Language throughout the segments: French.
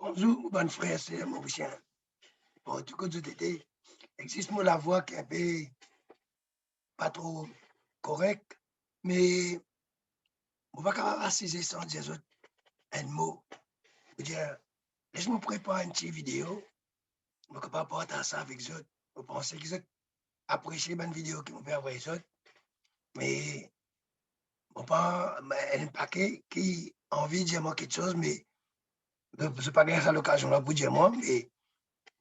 Bonjour, bonne frère, c'est mon chien. Bon, tout cas, tout été, existe moi la voix qui est un peu pas trop correcte, mais on va quand même assister sans dire un mot. Je veux dire, laisse-moi préparer une petite vidéo, je ne peux pas partager ça avec eux. Je pense que vous appréciez une vidéo qui me fait envoyer ça, mais bon, pas un paquet qui a envie de dire moi quelque chose, mais je ne pas gagner l'occasion là pour dire moi, mais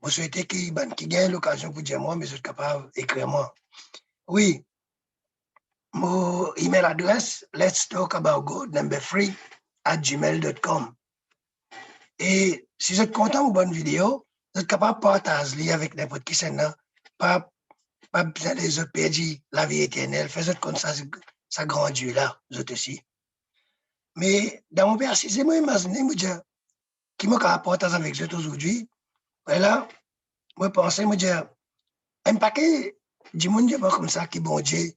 je souhaite qu'il gagne l'occasion pour dire moi, mais je suis capable d'écrire moi. Oui, mon email adresse, let's talk about God, number 3 @gmail.com. Et si vous êtes content de bonne vidéo, vous êtes capable de partager avec n'importe qui, pas besoin de les perdre la vie éternelle. Faites comme ça grand Dieu là, vous êtes aussi. Mais dans mon père, si c'est moi imaginer, moi dire, qui m'a capable de partager avec vous aujourd'hui, voilà, moi penser, moi dire, un paquet du monde comme ça qui bon Dieu,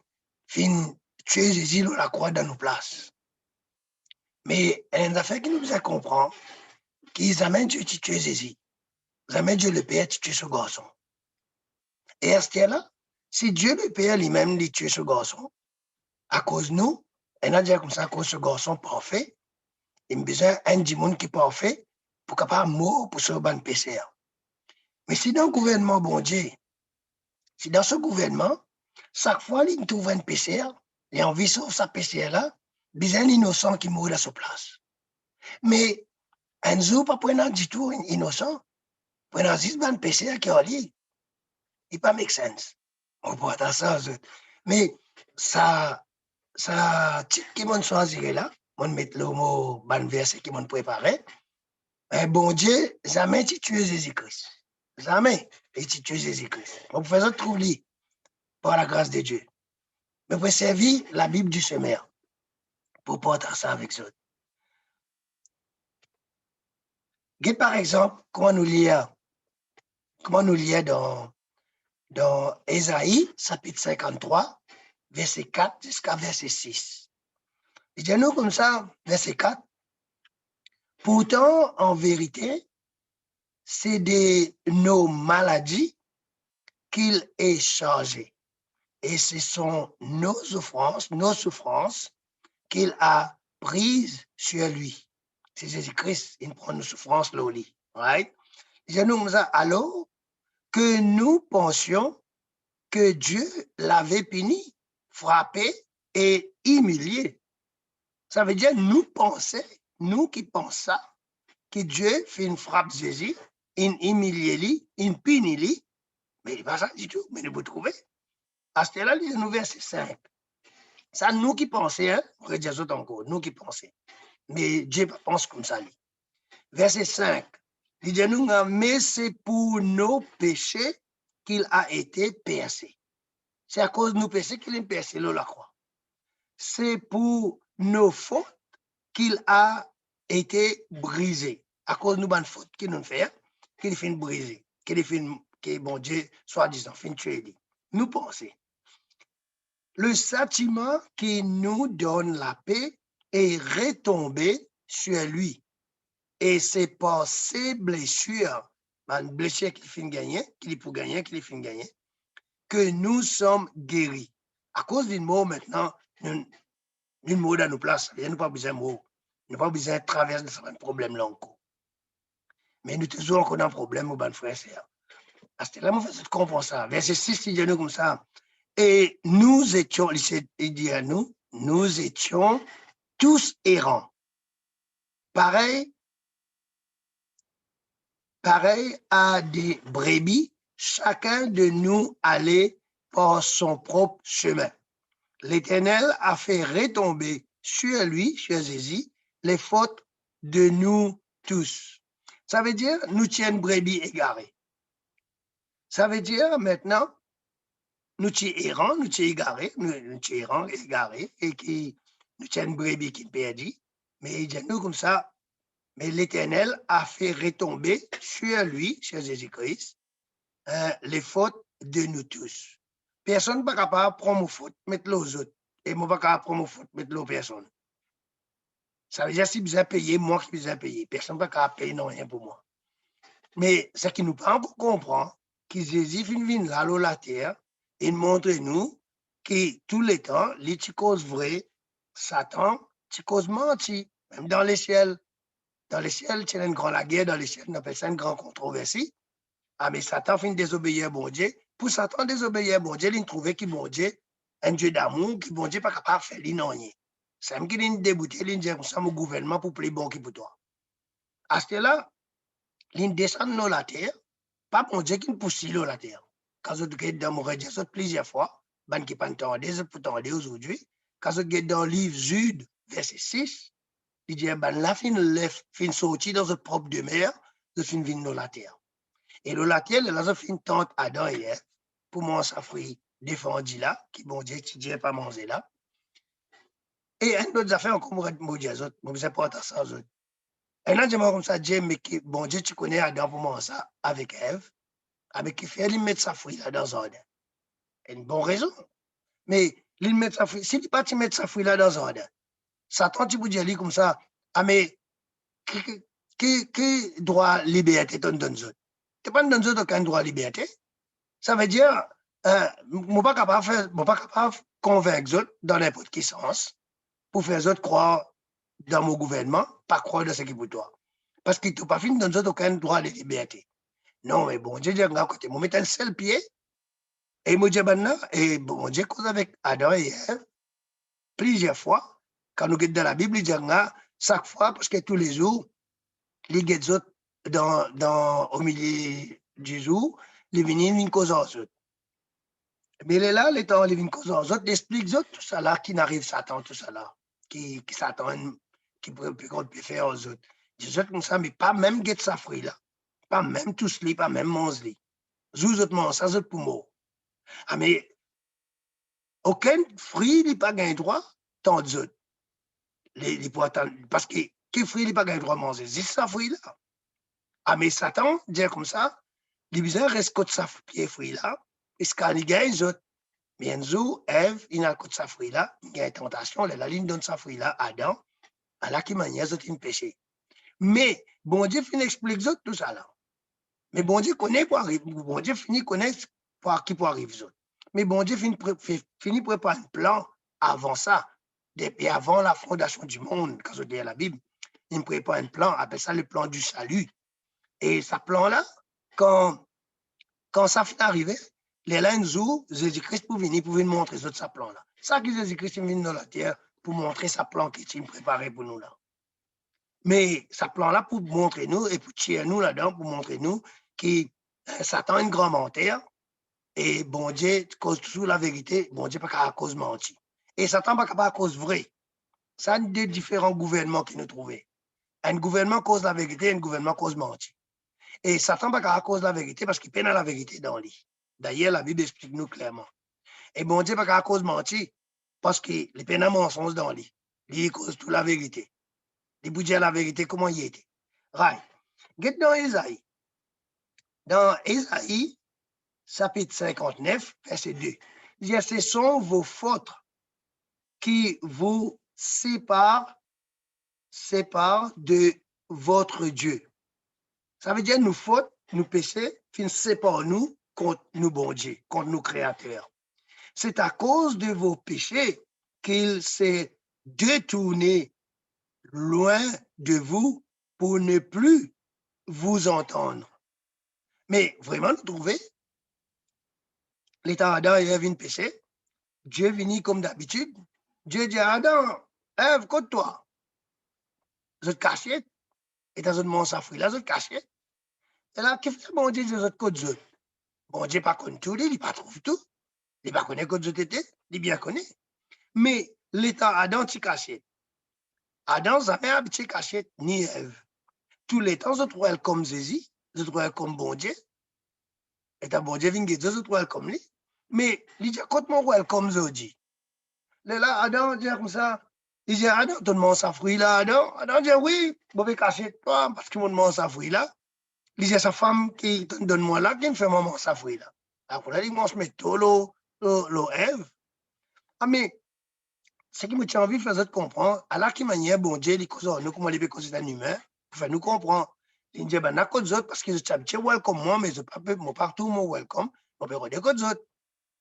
fin tuer Jésus la croix dans nos places. Mais une affaire qui nous faisait comprendre qu'ils amènent Dieu qui tue Jésus. Ils amènent Dieu le Père qui tue ce garçon. Et à ce là, si Dieu le Père lui-même lui tue ce garçon, à cause de nous, on a dit comme ça, à cause de ce garçon parfait, il a besoin d'un monde qui est parfait pour capable mourir pour ce ban péché. Mais si dans le gouvernement, bon Dieu, si dans ce gouvernement, chaque fois qu'il trouve un péché, il a envie de sauver sa péché là, besoin innocent qui mourut à sa place. Mais un jour, pas prendre du tout innocent, prendre juste un péché qui est lié. Il pas make sense. On peut attendre ça. Mais ça, titre qui m'ont choisi là, on met le mot ban verset qui m'ont préparé. Bon Dieu, jamais tu tues Jésus-Christ. Jamais tu tues Jésus-Christ. On peut faire trouver par la grâce de Dieu. Mais pour servir la Bible du semeur, pour porter ça avec eux. Par exemple, comment nous lire dans Ésaïe, chapitre 53, verset 4 jusqu'à verset 6. Il dit nous comme ça, verset 4. Pourtant, en vérité, c'est de nos maladies qu'il est chargé. Et ce sont nos souffrances qu'il a prises sur lui. C'est Jésus-Christ, il prend nos souffrances là au lit. Right? Il dit nous comme ça, alors que nous pensions que Dieu l'avait puni, frappé et humilié. Ça veut dire nous qui pensons que Dieu fait une frappe Jésus, une humilie, une punit, mais il n'est pas ça du tout, mais vous trouvez. À ce là, il y a un verset simple. Ça, nous qui pensons, hein, on va dire ça encore, nous qui pensons. Mais Dieu pense comme ça. Verset 5, il dit nous, mais c'est pour nos péchés qu'il a été percé. C'est à cause de nos péchés qu'il est percé là, la croix. C'est pour nos fautes qu'il a été brisé. À cause de nos bonnes fautes qu'il nous fait, qu'il est fait briser, qu'il est fait, que bon Dieu, soi-disant, fin tuer. Nous pensons. Le châtiment qui nous donne la paix est retombé sur lui. Et c'est par ces blessures, une blessure qu'il fait gagner, qu'il est pour gagner, qu'il est fait gagner, que nous sommes guéris. À cause d'une mot maintenant, une mot dans nos places, il n'y a pas besoin de mots. Nous n'avons pas besoin de traverser ce problème là encore. Mais nous toujours encore dans un problème, mon frère et sœur. À ce là, on fait comprendre ça. Verset 6, il dit nous comme ça. Et nous étions, il dit à nous étions tous errants. Pareil à des brebis, chacun de nous allait par son propre chemin. L'Éternel a fait retomber sur lui, sur Jésus, les fautes de nous tous. Ça veut dire, nous tiens brebis égarés. Ça veut dire, maintenant, nous sommes errants, nous sommes égarés, et qui nous tiens brebis qui perdit. Mais il dit nous comme ça, mais l'Éternel a fait retomber sur lui, sur Jésus-Christ, les fautes de nous tous. Personne n'est pas capable de prendre mes fautes, mettre les autres. Et moi, pas capable de prendre mes fautes, mettre les personnes. Ça veut dire si vous avez payé, moi qui vous ai payé. Personne n'est pas capable de payer non rien pour moi. Mais ce qui nous pas encore comprendre, que Jésus vient là, la terre, et montre nous que tous les temps, les causes vraies, Satan, les causes menti, même dans les ciels. Dans les ciels, c'est une grande guerre, dans les ciels, on appelle ça une grande controversie. Ah, mais Satan finit désobéir à bon Dieu. Pour Satan désobéir à bon Dieu, il trouvait que bon Dieu, un Dieu d'amour, que bon Dieu pas capable de faire rien. C'est même qu'il est débouté, il dit comme ça, mon gouvernement pour plaire bon qui pour toi. À ce là, il descend dans la terre, pas bon Dieu qui pousse sur la terre. Quand vous êtes dans mon rédition plusieurs fois, ban qui pas entendu, vous entendez aujourd'hui. Quand vous êtes dans le livre Jude, verset 6, il dit, ben la fin sortir dans votre propre demeure, de fin venir dans la terre. Et la terre, elle a fait une tente à Adam et Ève, pour moi, ça fruit défendu là, qui bon Dieu, qui Dieu pas mangé là. Et une autre affaire, encore, moi, dire, moi, c'est pas ça, autres. Et là, je me comme ça, Dieu, mais bon Dieu, tu connais Adam pour moi, ça, avec Ève, avec qui fait, il met sa fruit là dans un ordre. Une bonne raison. Mais, il met sa fruit, s'il n'est pas, tu mets sa fruit là dans un ordre, Satan, tu peux dire, comme ça, ah, mais, qui droit liberté t'en donne autres? Tu pas donne aucun droit liberté. Ça veut dire, moi pas capable de convaincre les autres dans n'importe quel sens pour faire les autres croire dans mon gouvernement, pas croire dans ce qui est pour toi. Parce qu'ils n'ont pas fini de donner aucun droit de liberté. Non, mais bon Dieu, je dis à côté, moi mettre un seul pied, et moi dis maintenant, et bon Dieu cause avec Adam et Ève, plusieurs fois, quand nous sommes dans la Bible, il dit chaque fois, parce que tous les jours, les autres au milieu du jour, les venir une cause aux autres. Mais il est là, les temps, les vins cause aux autres, explique tout ça là, qui n'arrive Satan, tout ça là, qui Satan, qui peut faire aux autres. Les autres comme ça, mais pas même get sa fruit là, pas même tous les, pas même manger. Vous autres mangez ça, autres pour moi. Ah, mais aucun fruit n'est pas gain droit, tant d'autres. Parce que quel fruit n'est pas gain droit de manger? C'est ça fruit là. Ah, mais Satan, dire comme ça, les bizarres restent contre sa fruit là, et ce qu'il gagne, les autres. Bien sûr, Ève, il n'a que sa fruit là, il y a une tentation, la ligne donne sa fruit là, Adam, à la qui manière, c'est un péché. Mais, bon Dieu finit explique tout ça là. Mais bon Dieu connaît pour arriver, bon Dieu finit connaître qui peut arriver. Mais bon Dieu finit préparer un plan avant ça, depuis avant la fondation du monde, quand je dis à la Bible, il prépare un plan, appelle ça le plan du salut. Et ce plan là, quand ça finit arriver, les là, un jour, Jésus-Christ pour venir montrer sa plan là. Ça que Jésus-Christ est venu dans la terre pour montrer sa plan qu'il a préparé pour nous là. Mais sa plan là pour montrer nous et pour tirer nous là-dedans, pour montrer nous que Satan est une grande menteur et bon Dieu, cause toujours la vérité, bon Dieu pas qu'à cause menti. Et Satan pas à cause vrai. Ça, c'est deux différents gouvernements qui nous trouvent. Un gouvernement cause la vérité, un gouvernement cause menti. Et Satan pas à cause la vérité parce qu'il peine à la vérité dans lui. D'ailleurs, la Bible explique nous clairement. Et bon Dieu, pas qu'à cause menti, parce qu'il peine à mensonge dans lui. Il cause toute la vérité. Il vous dire la vérité, comment il était. Right. Get dans Isaïe. Dans Isaïe, chapitre 59, verset 2. Il dit, ce sont vos fautes qui vous séparent de votre Dieu. Ça veut dire, nous fautes, nous péchés, qui séparent nous contre nous, bon Dieu, contre nos créateurs. C'est à cause de vos péchés qu'il s'est détourné loin de vous pour ne plus vous entendre. Mais vraiment, nous trouvez, l'état Adam et Ève viennent pécher, Dieu vient comme d'habitude, Dieu dit à Adam, Ève, contre toi, vous êtes cachés, et dans une monstre fruit là, vous êtes cachés. Et là, qu'est-ce que bon Dieu dit, vous êtes contre eux? Bon Dieu pas connaît tout, il pas trouve tout, il pas connaît contre eux, il bien connaît. Mais l'état Adam, tu caché. Adam jamais habitué caché ni Ève. Tous les temps, je trouve elle comme Jésus, je trouve elle comme bon Dieu. Et ta bon Dieu vient dire, je trouve elle comme lui. Mais il dit, quand mon roi comme Zodi. Là, Adam dit comme ça, il dit, Adam, tu manges sa fruit là, Adam. Adam dit, oui, je vais cacher toi parce que je mange sa fruit là. Il dit, sa femme qui te donne moi là, qui me fait manger sa fruit là. Après, il mange mes tolo, l'eau Ève. Ah, mais, ce qui me tient envie de faire comprendre, à la qui manière, bon Dieu, il cause nous, comment il peut causer un humain, pour faire nous comprendre. Il dit, ben, n'a autres parce que je suis welcome moi, mais je ne peux pas tout mon welcome. On peut regarder qu'aux autres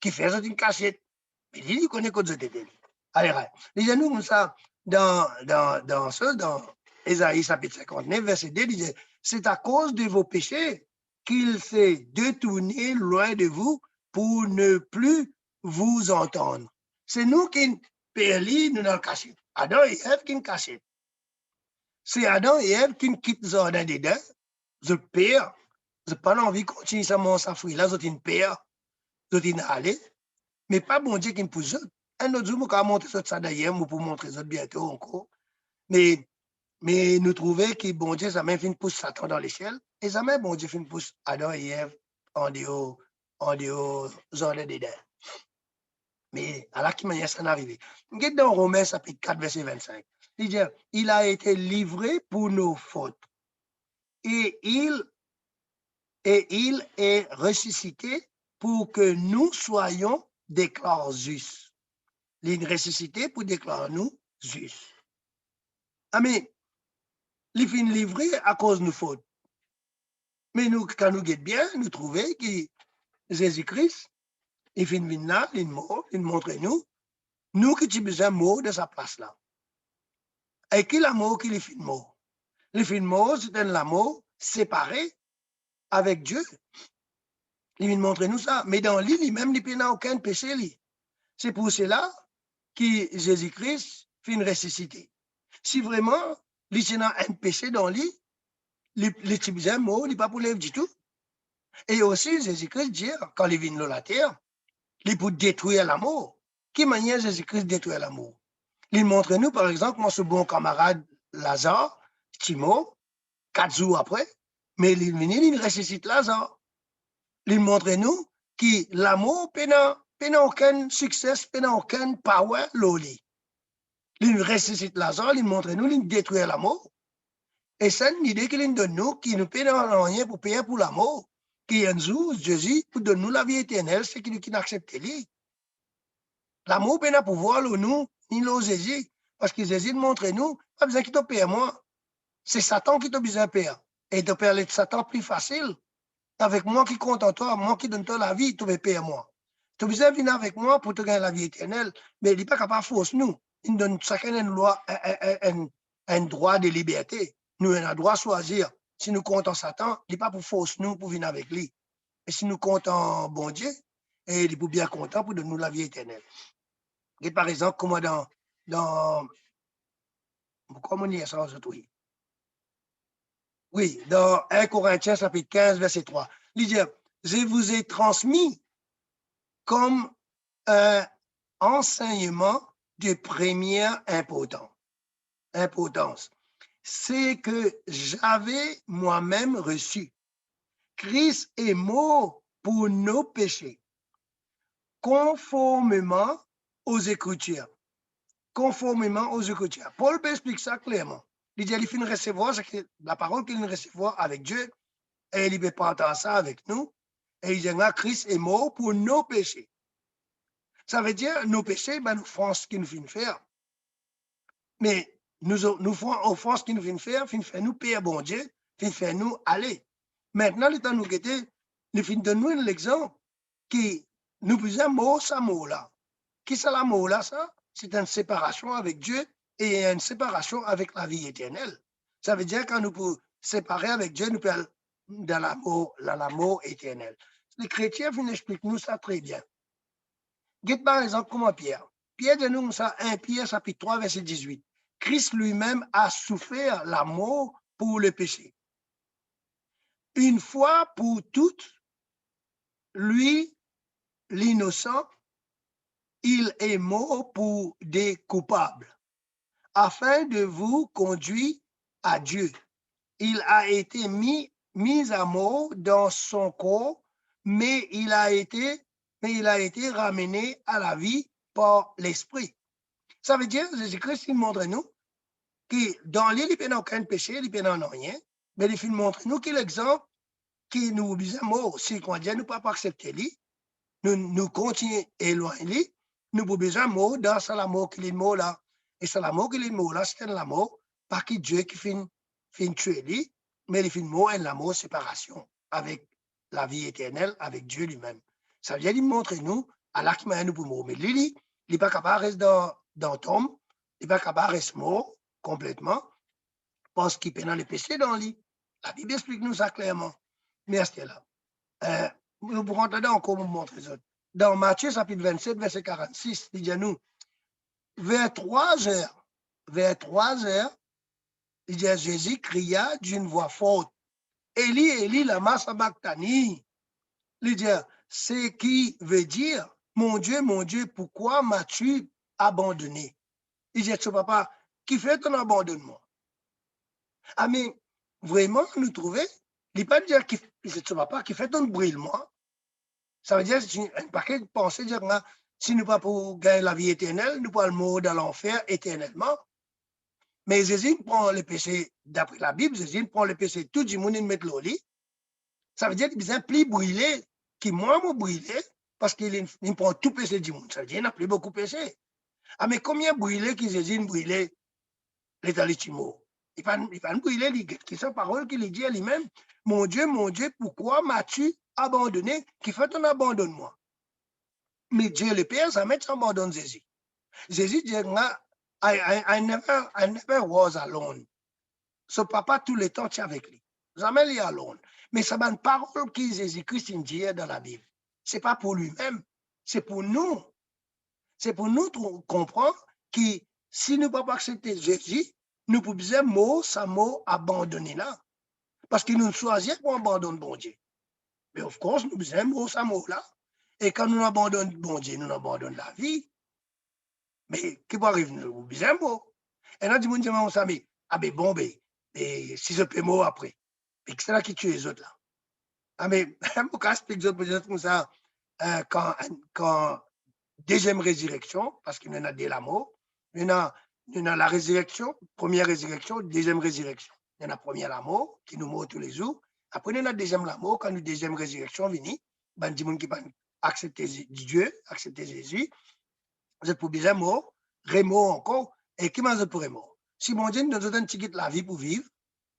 qui fait une cachette. Mais il connaît qu'aux autres. Allez, il dit, nous, ça, dans Ésaïe chapitre 59, verset 2, il dit, c'est à cause de vos péchés qu'il s'est détourné loin de vous pour ne plus vous entendre. C'est nous qui perdons nous dans le cachette. Adam et Ève qui cachette. C'est Adam et Ève qui quittent le jardin d'Éden. Je perds. Je n'ai pas envie de continuer à manger ça fruit là. Je suis perds. Je suis allé. Mais pas bon Dieu qui me pousse. Un autre jour, je vais montrer ça d'ailleurs pour montrer ça bientôt encore. Mais nous trouvons que bon Dieu, ça m'a fait une pousse Satan dans l'échelle. Et ça m'a bon Dieu fait une pousse Adam et Ève en dehors jardin d'Éden. Mais à la qui manière ça arrivé. Dans Romains chapitre 4, verset 25. Il dit, il a été livré pour nos fautes. Et il est ressuscité pour que nous soyons déclarés justes. Il est ressuscité pour déclarer nous justes. Mais il est livré à cause de nos fautes. Mais nous, quand nous guettons bien, nous trouvons que Jésus-Christ, il finit venir là, il mort, il montre nous qui avons besoin de mort de sa place là. Et qui l'amour qui est fin mort? Le fin mort, c'est un amour séparé avec Dieu. Il vient montrer nous ça. Mais dans lui, même, il n'a aucun péché. C'est pour cela que Jésus-Christ fait une ressuscité. Si vraiment, il a un péché dans lui, les tibétains morts, il n'est pas pour l'être du tout. Et aussi, Jésus-Christ dit, quand il vient de la terre, il peut détruire l'amour. Quelle manière Jésus-Christ détruire l'amour? Il montre nous, par exemple, moi, ce bon camarade Lazare, Timo, 4 jours après, mais il vient, il ressuscite Lazare. Il montre nous que l'amour n'a aucun succès, n'a aucun power, l'oli. Il ressuscite Lazare, il montre nous, il détruit l'amour. Et c'est une idée qu'il donne nous, qui nous paie rien pour payer pour l'amour, qui un jour, Jésus, pour donner nous la vie éternelle, c'est qu'il n'accepte lui. L'amour n'a pas pouvoir, nous, ni le Jésus, parce que Jésus montre nous, pas besoin qu'il te paye moi. C'est Satan qui te besoin de payer. Et de payer Satan plus facile. Avec moi qui compte en toi, moi qui donne toi la vie, tu veux payer moi. Tu as besoin de venir avec moi pour te gagner la vie éternelle, mais il n'est pas capable de forcer nous. Il donne chacun une loi, un droit de liberté. Nous avons un droit de choisir. Si nous comptons Satan, il n'est pas pour forcer nous pour venir avec lui. Et si nous comptons bon Dieu, il est pour bien content pour donner nous la vie éternelle. Et par exemple, comme comment on dit ça aujourd'hui? Oui, dans 1 Corinthiens chapitre 15, verset 3. Il dit, je vous ai transmis comme un enseignement de première importance. C'est que j'avais moi-même reçu. Christ est mort pour nos péchés, conformément aux Écritures. Conformément aux Écritures. Paul explique ça clairement. Il dit, il faut recevoir la parole qu'il recevoir avec Dieu, et il peut partager ça avec nous. Et il dit, Christ est mort pour nos péchés. Ça veut dire, nos péchés, ben, nous faisons ce qu'il nous fait faire. Mais nous faisons ce qu'il nous fait faire, nous payer bon Dieu, fait nous aller. Maintenant, le temps nous guetter, nous donne-nous l'exemple qui nous faisons mort, ça mort là. Qui c'est la mort là, ça? C'est une séparation avec Dieu et une séparation avec la vie éternelle. Ça veut dire quand nous pouvons séparer avec Dieu, nous pouvons dans la mort éternelle. Les chrétiens expliquent nous ça très bien. Guette par exemple comment Pierre. Pierre dit nous ça 1 Pierre chapitre 3 verset 18. Christ lui-même a souffert la mort pour le péché. Une fois pour toutes, lui, l'innocent, il est mort pour des coupables, afin de vous conduire à Dieu. Il a été mis à mort dans son corps, mais il a été ramené à la vie par l'Esprit. Ça veut dire, Jésus-Christ, il montre nous que dans lui, il n'y a aucun péché, il n'y a rien, mais il montre nous qu'il l'exemple qui nous oblige à mort. Si on dit, nous ne pouvons pas accepter lui, nous continuons éloigner, nous pouvons besoin mort dans la mort qu'il est mort là. Et c'est la mort qu'il est mort là, c'est la mort par qui Dieu qui fait tuer lui. mais les films mots et l'amour, séparation avec la vie éternelle, avec Dieu lui-même. Ça vient de montrer nous, à l'arc nous pour mourir. Mais lui, il n'est pas capable de rester dans le tombe, il n'est pas capable de rester mort complètement, parce qu'il peut dans les péchés dans lui. La Bible explique nous ça clairement. Merci là. Nous pourrons entendre encore vous montrer ça. Dans Matthieu chapitre 27, verset 46, il dit à nous, vers 3 heures, il dit à Jésus cria d'une voix forte, Élie, Élie, lama sabachthani. Il dit, ce qui veut dire, mon Dieu, pourquoi m'as-tu abandonné? Il dit, papa, qui fait ton abandonnement? Ah, mais vraiment, nous trouvons, il ne pas dire que c'est papa qui fait ton brûlement. Ça veut dire, un paquet de pensées, dire, si nous pas pour gagner la vie éternelle, nous pas le mort dans l'enfer éternellement. Mais Jésus prend le péché, d'après la Bible, Jésus prend le péché, tout le monde met le lit. Ça veut dire qu'il a plus brûlé, qui moi, brûlé, parce qu'il prend tout péché du monde. Ça veut dire qu'il n'a plus beaucoup péché. Ah, mais combien brûlé que Jésus brûlé l'état de Timo? Il va brûler, qui sa parole qu'il dit à lui-même, mon Dieu, pourquoi m'as-tu abandonné? Qui fait ton abandonnement? Mais Dieu le Père, ça met abandonne Jésus. Jésus dit, I never was alone. So papa, tout le temps, tu es avec lui. Jamais il est alone. Mais c'est une parole que Jésus-Christ dit dans la Bible. Ce n'est pas pour lui-même, c'est pour nous. C'est pour nous comprendre que si nous ne pouvons pas accepter Jésus, nous pouvons mot, ça mot abandonner là. Parce qu'il nous choisit pour abandonner bon Dieu. Mais of course, nous besoin mot, ça mot là. Et quand nous abandonnons bon Dieu, nous abandonnons la vie. Mais qui peut arriver? Nous besoin mot. Et là, du monde dit, ah ben bon, ben, si je peux mot après. Et c'est là qui tue les autres là. Ah mais, je vais expliquer les autres comme ça, quand deuxième résurrection, parce qu'il y en a des l'amour, il y en a la résurrection, première résurrection, deuxième résurrection. Il y en a première l'amour, qui nous meurt tous les jours. Après, il y en a deuxième l'amour, quand nous deuxième résurrection vient, ben, des gens qui vont accepter Dieu, accepter Jésus, vous êtes pour bien mort, remort encore, et qui m'a dit pour remort? Si mon Dieu nous donne un ticket de la vie pour vivre,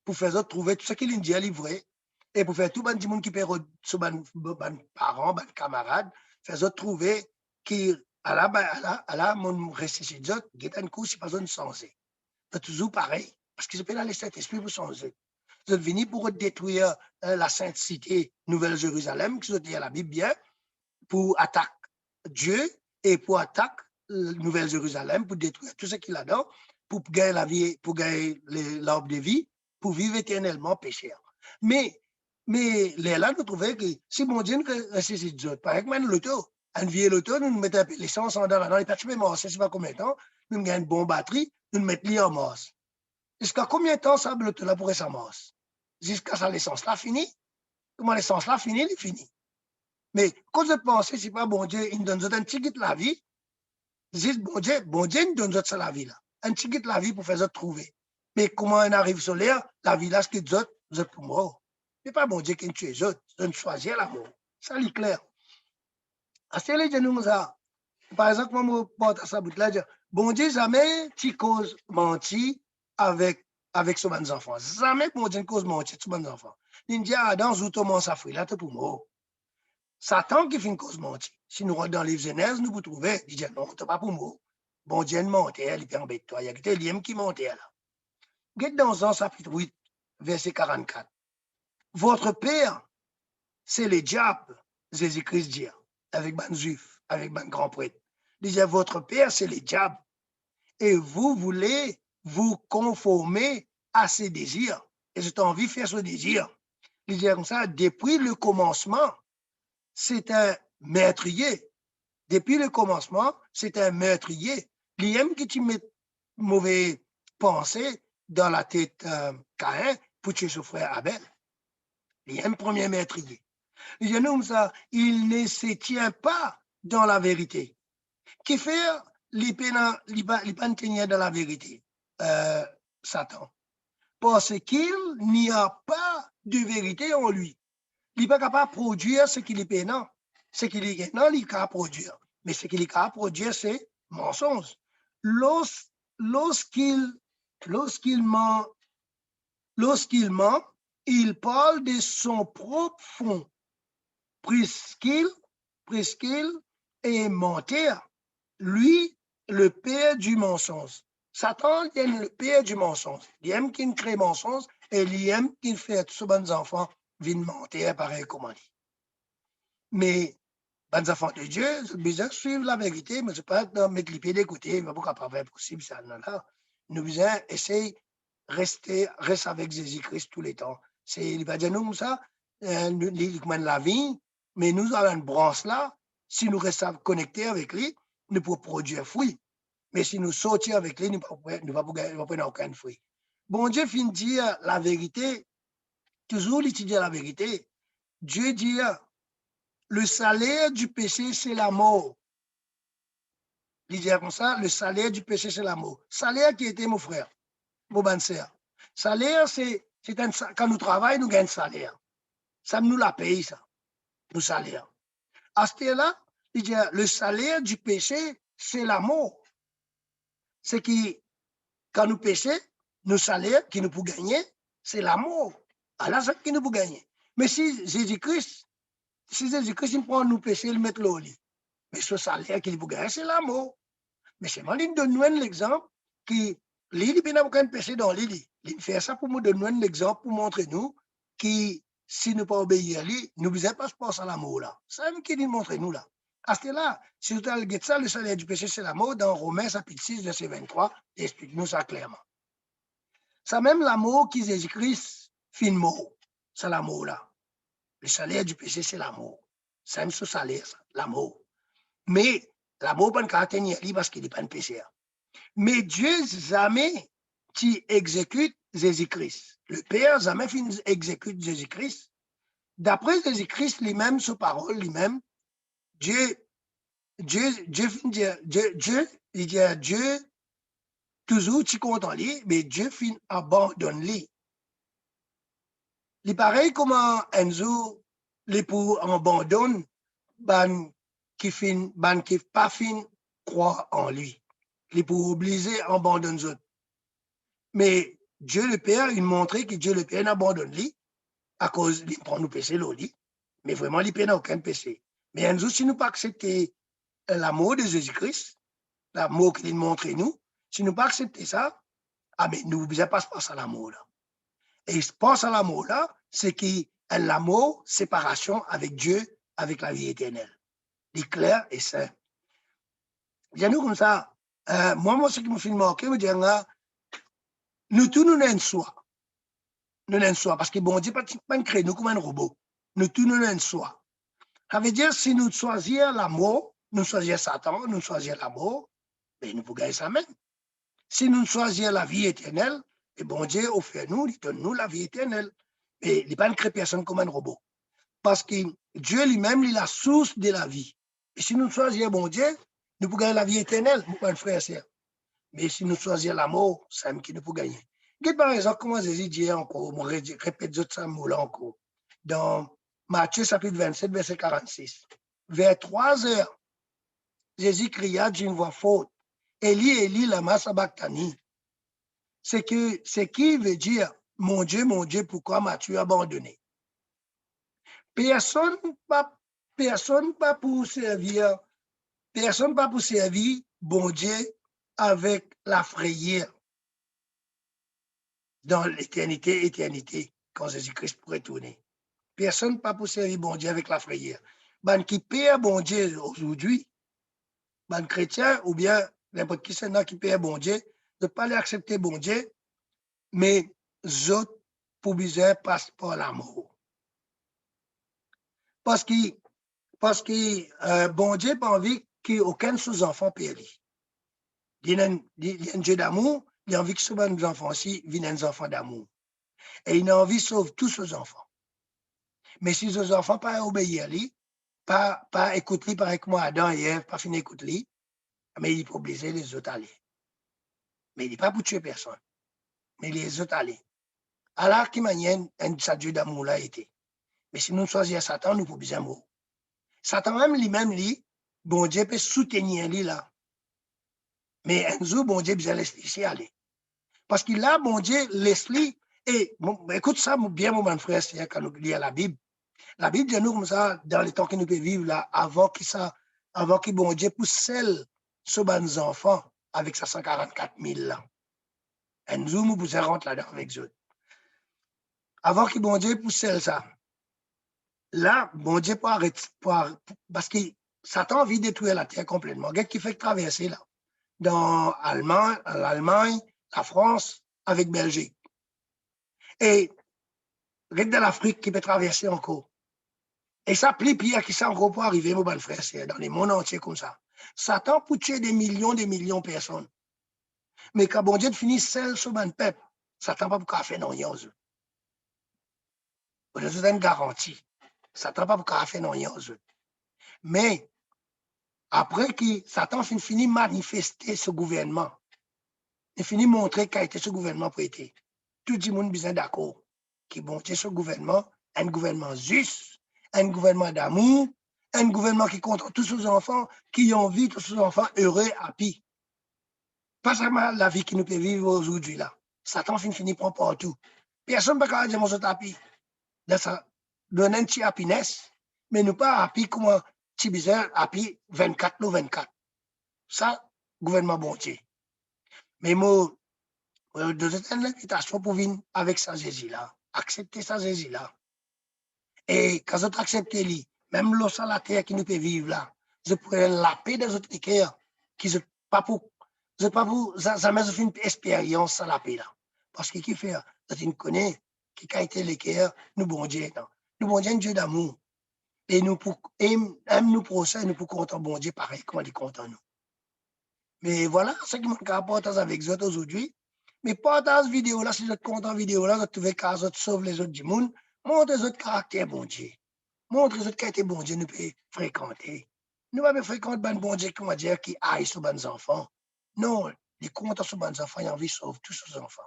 pour faire trouver tout ce qu'il dit à livrer, et pour faire tout le monde qui peut sur les parents, les camarades, faire trouver qui à la mon ressuscité, qui est un coup, c'est pas une sensé. C'est toujours pareil, parce qu'ils appellent les Saint-Esprit pour changer. Ils sont venus pour détruire la Sainte Cité, Nouvelle-Jérusalem, qui sont dit à la Bible bien, pour attaquer Dieu et pour attaquer Nouvelle-Jérusalem, pour détruire tout ce qu'il a dedans, pour gagner la vie, pour gagner l'arbre de vie, pour vivre éternellement pécheur. Mais là, nous trouvons que si mon Dieu nous ressuscite Dieu, par exemple, l'auto, un vieil auto, nous mettons l'essence en dedans, et puis tu sais pas combien de temps, nous gagnons une bonne batterie, nous mettons l'y en masse. Jusqu'à combien de temps ça l'auto là pourrait s'en masse? Jusqu'à ça, l'essence là fini? Comment l'essence là fini? Il est fini. Mais quand je pense, c'est pas bon Dieu, il nous donne un ticket de la vie, juste bon Dieu nous donne ça la vie là. Un ticket de la vie pour faire ça trouver. Mais comment on arrive sur l'air, la vie là, ce que vous êtes pour mort. Ce n'est pas bon Dieu qui nous tue les autres, nous choisir la mort. Ça, c'est clair. À ce que nous ça. Par exemple, moi, je porte à sa bout là, bon Dieu, jamais tu causes mentir avec son bon enfant. Jamais bon Dieu cause mentir sur bon enfant. Il dit, Adam, zoutement ça fait là, tu pour mort. Satan qui fait une cause mentir. Si nous rentrons dans les Genèse, nous vous trouver, il dit, non, tu pas pour mort. Bon Dieu mentait, il est embêté toi. Il y a que l'homme qui mentait là. Regarde dans Jean chapitre 8, verset 44. Votre père, c'est le diable, Jésus-Christ dit, avec ban juif, avec ban grand prêtre. Il dit, votre père, c'est le diable. Et vous voulez vous conformer à ses désirs. Et j'ai envie de faire ce désir. Il dit comme ça, depuis le commencement, c'est un meurtrier. Depuis le commencement, c'est un meurtrier. Il aime que tu mettes mauvais pensées dans la tête Caïn pour tuer son frère Abel. Il aime premier meurtrier. Il dit comme ça, il ne se tient pas dans la vérité. Qui fait les pas dans la vérité, Satan? Parce qu'il n'y a pas de vérité en lui. Il n'est pas capable de produire ce qu'il est pénant. Ce qu'il est pénant, il est capable de produire. Mais ce qu'il est capable de produire, c'est mensonge. Lorsqu'il ment, il parle de son propre fond, Priscille est menteur, lui, le père du mensonge. Satan est le père du mensonge. Il aime qu'il crée mensonge et il aime qu'il fait tous les enfants viennent mentir pareil comme on dit. Mais, les enfants de Dieu, c'est besoin de suivre la vérité, mais c'est pas dans mettre les pieds d'écouter, mais pourquoi pas faire possible ça là. Nous besoin essayer rester avec Jésus-Christ tous les temps. C'est, il va dire nous ça, il mène la vie, mais nous avons une branche là, si nous restons connectés avec lui, nous pouvons produire fruit. Mais si nous sortions avec lui, nous ne pouvons pas prendre aucun fruit. Bon Dieu finit dire la vérité, toujours il dit la vérité. Dieu dit, le salaire du péché, c'est la mort. Il dit comme ça, le salaire du péché, c'est la mort. Salaire qui était mon frère, mon bonne sœur. Salaire, c'est quand nous travaillons, nous gagnons salaire. Ça nous la paye, ça, le salaire. À ce là il dit, le salaire du péché, c'est la mort. C'est qui, quand nous péchons, nos salaires qui nous pour gagner, c'est la mort. Alors, c'est qui nous pour gagner. Mais si Jésus-Christ, il prend nous pécher, il met l'eau. Mais ce salaire qu'il pour gagner, c'est la mort. Mais c'est moi qui donne l'exemple qui, il n'a aucun péché dans l'île. Il fait ça pour nous donner l'exemple, pour montrer nous que si nous ne pas obéir à lui, nous ne pouvons pas se passer à la mort là. C'est lui qui nous montre nous là. À ce là, si vous avez ça, le salaire du péché, c'est la mort, dans Romains chapitre 6, verset 23, explique-nous ça clairement. Ça même l'amour qui Jésus-Christ fait une mort. C'est l'amour là. Le salaire du péché, c'est l'amour. C'est même ce salaire, l'amour. Mais l'amour pas de caractère parce qu'il n'est pas un pécheur. Mais Dieu jamais qui exécute Jésus-Christ. Le Père jamais exécute Jésus-Christ. D'après Jésus-Christ lui-même, sa parole lui-même, Dieu, toujours tu comptes en lui, mais Dieu fin abandonne lui. Il est pareil comme Enzo, les pour abandonne, qui pas fin croire en lui. Il est pour obliger à abandonner les autres. Mais Dieu le Père, il montrait que Dieu le Père n'abandonne lui à cause il prend nous péché l'eau. Mais vraiment, il n'a aucun péché. Mais un jour, si nous pas accepter l'amour de Jésus-Christ, l'amour qu'il montre nous, si nous pas accepter ça, ah mais nous ne pouvons pas se passer à l'amour là. Et se passer à l'amour là, c'est que l'amour, séparation avec Dieu, avec la vie éternelle. Il est clair et saint. Dis-nous comme ça, moi, ce qui me fait marquer, me dire, nous tous nous n'en soi. Nous n'en soi, parce que bon Dieu pas créé nous comme un robot. Nous tous nous n'en soi. Ça veut dire, si nous choisissons l'amour, nous choisissons Satan, nous choisissons l'amour, mais nous pouvons gagner ça même. Si nous choisissons la vie éternelle, et bon Dieu offre nous, il donne nous la vie éternelle. Mais il n'est pas créé personne comme un robot. Parce que Dieu lui-même, il est la source de la vie. Et si nous choisissons bon Dieu, nous pouvons gagner la vie éternelle, mon frère et soeur. Mais si nous choisissons l'amour, c'est même qui nous peut gagner. Regarde par exemple comment Jésus dit encore, je répète ce mot-là encore. Dans Matthieu chapitre 27, verset 46. Vers 3 heures, Jésus cria d'une voix forte, Élie, Élie, lama sabachthani. C'est qui veut dire, mon Dieu, pourquoi m'as-tu abandonné? Personne pas pour servir, bon Dieu avec la frayeur dans l'éternité, quand Jésus-Christ pourrait tourner. Personne pas pour servir bon Dieu avec la frayeur. Ben qui perd bon Dieu aujourd'hui, ben chrétien ou bien n'importe qui c'est qui perd bon Dieu, de pas l'accepter bon Dieu, mais autres pour besoin passe par l'amour. Parce que bon Dieu n'a pas envie qu'aucun sous-enfant périsse. Il y a un Dieu d'amour, il a envie que tous nos enfants aussi viennent des enfants d'amour. Et il a envie de sauver tous ses enfants. Mais si ses enfants pas obéir à lui, pas écouter lui, pareil que moi, Adam et Ève, pas finir écouter lui, mais il est pas obligé les autres aller. Mais il n'est pas pour tuer personne. Mais les autres aller. Alors, qui manière un Dieu d'amour là été. Mais si nous choisissons Satan, nous pouvons bien mourir. Satan même lui-même, bon Dieu peut soutenir lui là. Mais un jour, bon Dieu besoin laisser aller. Parce que là, bon Dieu laisse lui Et écoute ça, bien, mon frère, c'est quand nous lisons la Bible dit nous comme ça, dans les temps que nous pouvons vivre là, avant que bon Dieu pousse celle sur nos enfants avec sa 144 000 là. Et nous pouvons rentrer là-dedans avec eux. Avant que bon Dieu pousse celle ça, là, bon Dieu peut arrêter, parce que Satan a envie de détruire la terre complètement. Qu'est-ce qui fait traverser là? Dans l'Allemagne, la France, avec Belgique. Et dans l'Afrique qui peut traverser encore. Et ça plie pire qui ça encore pour arriver, mon bon frère, c'est dans les mondes entiers comme ça. Satan pour tuer des millions de personnes. Mais quand bon Dieu finit seul sur mon peuple, Satan pas pour faire non rien. Je vous donne une garantie. Satan pas pour faire non rien. Mais après que Satan finit manifester ce gouvernement, il finit montrer qu'a été ce gouvernement pour être. Tout le monde besoin d'accord. Qui bon Dieu ce gouvernement, un gouvernement juste, un gouvernement d'amour, un gouvernement qui compte tous ses enfants, qui ont envie, tous ses enfants heureux, happy. Pas seulement la vie qui nous peut vivre aujourd'hui là. Satan finit prendre partout. Personne ne peut dire que je suis happy. Ça donne un petit happiness, mais nous pas happy comme un petit bizarre happy 24 ou 24. Ça, gouvernement bon Dieu. Mais moi, c'est une invitation pour venir avec sa Jésus là. Accepter sa Jésus là. Et quand vous acceptez lui, même l'eau sur la terre qui nous peut vivre là, je pourrais la paix des autres cœurs qui ne pas pour, ça m'a fait une expérience sans la paix là. Parce que qui fait, je connais, qui a été les cœurs, nous bon Dieu, non. Nous bon Dieu, un Dieu d'amour. Et nous pour, aime nous procès, nous pour compter bon Dieu pareil, comment il est content nous. Mais voilà, ce qui m'a partage avec vous aujourd'hui. Mais partage vidéo là, si vous êtes content vidéo là, vous trouvez que vous sauve les autres du monde, montre les autres caractères bon Dieu. Montre les autres qui étaient bon Dieu, nous pouvons fréquenter. Nous ne pouvons pas fréquenter ben bon Dieu, comment dire, qui aille sur les enfants. Non, les comptes sur les enfants, il y a envie de sauver tous ces enfants.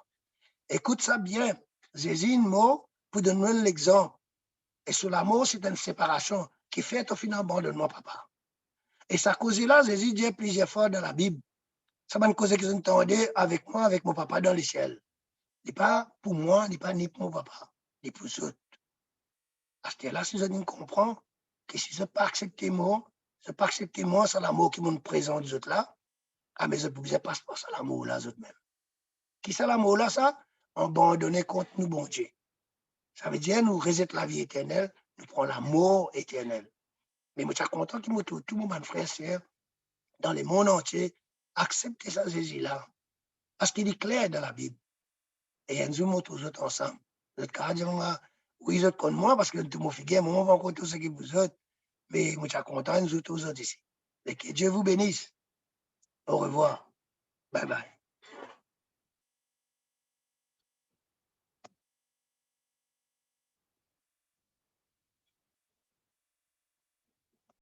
Écoute ça bien. Jésus, un mot pour donner l'exemple. Et sur l'amour, c'est une séparation qui fait au final abandonnement, papa. Et ça cause là, Jésus dit plusieurs fois dans la Bible. Ça m'a causé que je entendais avec moi, avec mon papa dans le ciel. Ce n'est pas pour moi, ce n'est pas ni pour mon papa, ni pour eux. Parce que là, si je comprends que si je ne pas accepter moi, c'est l'amour qui me présente les autres là, ah, mais je ne pouvais pas passer à l'amour là, les autres même. Qui c'est l'amour là, ça? Abandonner contre nous, bon Dieu. Ça veut dire, nous rejeter la vie éternelle, nous prenons l'amour éternel. Mais je suis content que tout le monde, frère, sœur, dans le monde entier, accepter ça, Jésus là. Parce qu'il est clair dans la Bible. Et nous montre tous autres ensemble. Vous êtes carrément dire, oui, vous êtes contre moi, parce que tout mon figuier, moi, on va rencontrer tous ceux qui vous autres. Mais je suis content, nous tous autres ici. Et que Dieu vous bénisse. Au revoir. Bye bye.